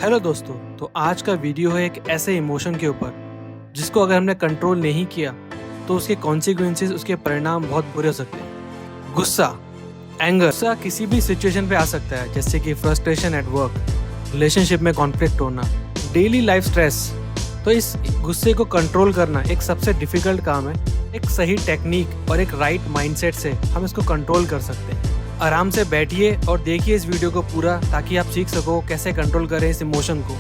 Hello दोस्तों, तो आज का वीडियो है एक ऐसे इमोशन के ऊपर जिसको अगर हमने कंट्रोल नहीं किया तो उसके कॉन्सिक्वेंसेस, उसके परिणाम बहुत बुरे हो सकते हैं। गुस्सा, एंगर। गुस्सा किसी भी सिचुएशन पे आ सकता है, जैसे कि फ्रस्ट्रेशन एट वर्क, रिलेशनशिप में कॉन्फ्लिक्ट होना, डेली लाइफ स्ट्रेस। तो इस गुस्से को कंट्रोल करना एक सबसे डिफिकल्ट काम है। एक सही टेक्निक और एक राइट माइंडसेट से हम इसको कंट्रोल कर सकते हैं। आराम से बैठिए और देखिए इस वीडियो को पूरा, ताकि आप सीख सको कैसे कंट्रोल करें इस इमोशन को।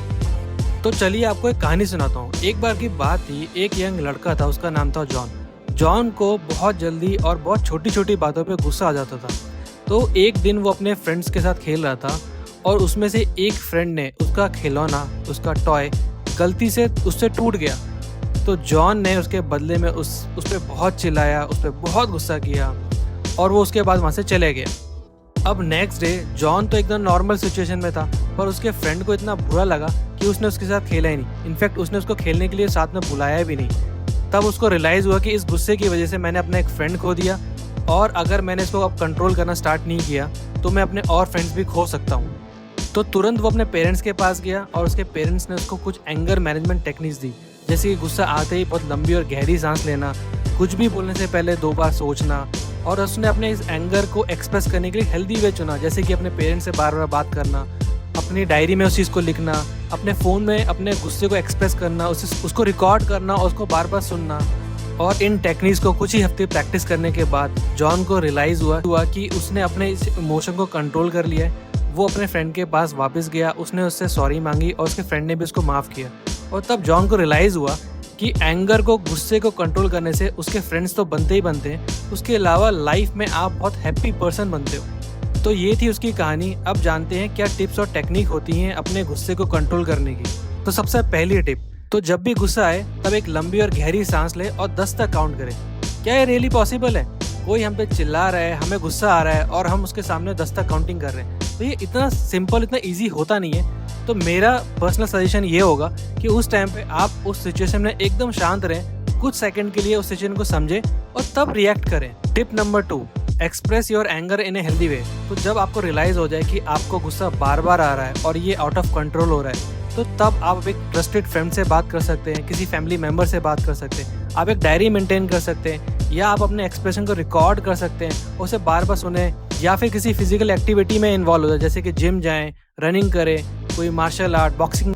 तो चलिए आपको एक कहानी सुनाता हूँ। एक बार की बात थी, एक यंग लड़का था, उसका नाम था जॉन। जॉन को बहुत जल्दी और बहुत छोटी छोटी बातों पे गुस्सा आ जाता था। तो एक दिन वो अपने फ्रेंड्स के साथ खेल रहा था और उसमें से एक फ्रेंड ने उसका खिलौना, उसका टॉय गलती से उससे टूट गया। तो जॉन ने उसके बदले में उस पर बहुत चिल्लाया, उस पर बहुत गुस्सा किया और वो उसके बाद वहाँ से चले गया। अब नेक्स्ट डे जॉन तो एकदम नॉर्मल सिचुएशन में था, पर उसके फ्रेंड को इतना बुरा लगा कि उसने उसके साथ खेला ही नहीं। इनफैक्ट उसने उसको खेलने के लिए साथ में बुलाया भी नहीं। तब उसको रियलाइज़ हुआ कि इस गुस्से की वजह से मैंने अपना एक फ्रेंड खो दिया, और अगर मैंने इसको अब कंट्रोल करना स्टार्ट नहीं किया तो मैं अपने और फ्रेंड्स भी खो सकता हूँ। तो तुरंत वो अपने पेरेंट्स के पास गया और उसके पेरेंट्स ने उसको कुछ एंगर मैनेजमेंट टेक्निक्स दी, जैसे कि गुस्सा आते ही बहुत लंबी और गहरी सांस लेना, कुछ भी बोलने से पहले 2 बार सोचना, और उसने अपने इस एंगर को एक्सप्रेस करने के लिए हेल्दी वे चुना, जैसे कि अपने पेरेंट्स से बार बार बात करना, अपनी डायरी में उस चीज़ को लिखना, अपने फ़ोन में अपने गुस्से को एक्सप्रेस करना, उसको रिकॉर्ड करना और उसको बार बार सुनना। और इन टेक्निक्स को कुछ ही हफ्ते प्रैक्टिस करने के बाद जॉन को रियलाइज़ हुआ कि उसने अपने इस इमोशन को कंट्रोल कर लिया है। वो अपने फ्रेंड के पास वापस गया, उसने उससे सॉरी मांगी और उसके फ्रेंड ने भी उसको माफ़ किया। और तब जॉन को रियलाइज़ हुआ कि एंगर को, गुस्से को कंट्रोल करने से उसके फ्रेंड्स तो बनते ही बनते हैं, उसके अलावा लाइफ में आप बहुत हैप्पी पर्सन बनते हो। तो ये थी उसकी कहानी। अब जानते हैं क्या टिप्स और टेक्निक होती हैं अपने गुस्से को कंट्रोल करने की। तो सबसे पहली टिप, तो जब भी गुस्सा आए तब एक लंबी और गहरी सांस ले और 10 तक काउंट करें। क्या ये रियली पॉसिबल है? कोई हम पे चिल्ला रहा है, हमें गुस्सा आ रहा है और हम उसके सामने 10 तक काउंटिंग कर रहे हैं। तो ये इतना सिंपल, इतना ईजी होता नहीं है। तो मेरा पर्सनल सजेशन ये होगा कि उस टाइम पे आप उस सिचुएशन में एकदम शांत रहें, कुछ सेकंड के लिए उस सिचुएशन को समझें और तब रिएक्ट करें। Tip number 2, express your anger in a healthy way. तो जब आपको रियलाइज हो जाए कि आपको गुस्सा बार बार आ रहा है और ये आउट ऑफ कंट्रोल हो रहा है, तो तब आप एक ट्रस्टेड फ्रेंड से बात कर सकते हैं, किसी फैमिली मेम्बर से बात कर सकते हैं, आप एक डायरी मेंटेन कर सकते हैं, या आप अपने एक्सप्रेशन को रिकॉर्ड कर सकते हैं, उसे बार बार सुने, या फिर किसी फिजिकल एक्टिविटी में इन्वॉल्व हो जाए, जैसे कि जिम जाएं, रनिंग करें, कोई martial art, boxing.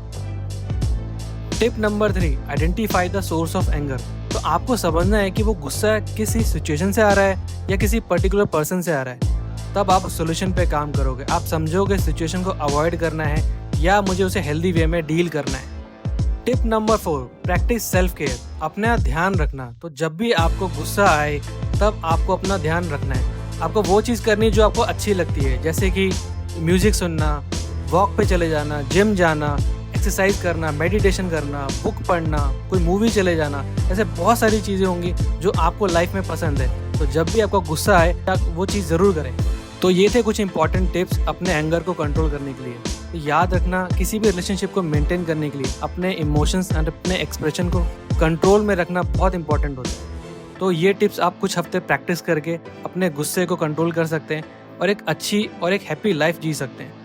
Tip number 3, identify the source of anger. तो आपको समझना है कि वो गुस्सा किसी सिचुएशन से आ रहा है या किसी पर्टिकुलर पर्सन से आ रहा है। तब आप सोल्यूशन पे काम करोगे, आप समझोगे सिचुएशन को अवॉइड करना है या मुझे उसे हेल्दी वे में डील करना है। Tip number 4, practice self care, अपना ध्यान रखना। तो जब भी आपको गुस्सा आए तब आपको अपना ध्यान रखना है। आपको वो चीज़ करनी है जो आपको अच्छी लगती है, जैसे कि म्यूजिक सुनना, वॉक पे चले जाना, जिम जाना, एक्सरसाइज करना, मेडिटेशन करना, बुक पढ़ना, कोई मूवी चले जाना। ऐसे बहुत सारी चीज़ें होंगी जो आपको लाइफ में पसंद है। तो जब भी आपको गुस्सा आए तब वो चीज़ ज़रूर करें। तो ये थे कुछ इंपॉर्टेंट टिप्स अपने एंगर को कंट्रोल करने के लिए। तो याद रखना, किसी भी रिलेशनशिप को मेंटेन करने के लिए अपने इमोशंस एंड अपने एक्सप्रेशन को कंट्रोल में रखना बहुत इंपॉर्टेंट होता है। तो ये टिप्स आप कुछ हफ्ते प्रैक्टिस करके अपने गुस्से को कंट्रोल कर सकते हैं और एक अच्छी और एक हैप्पी लाइफ जी सकते हैं।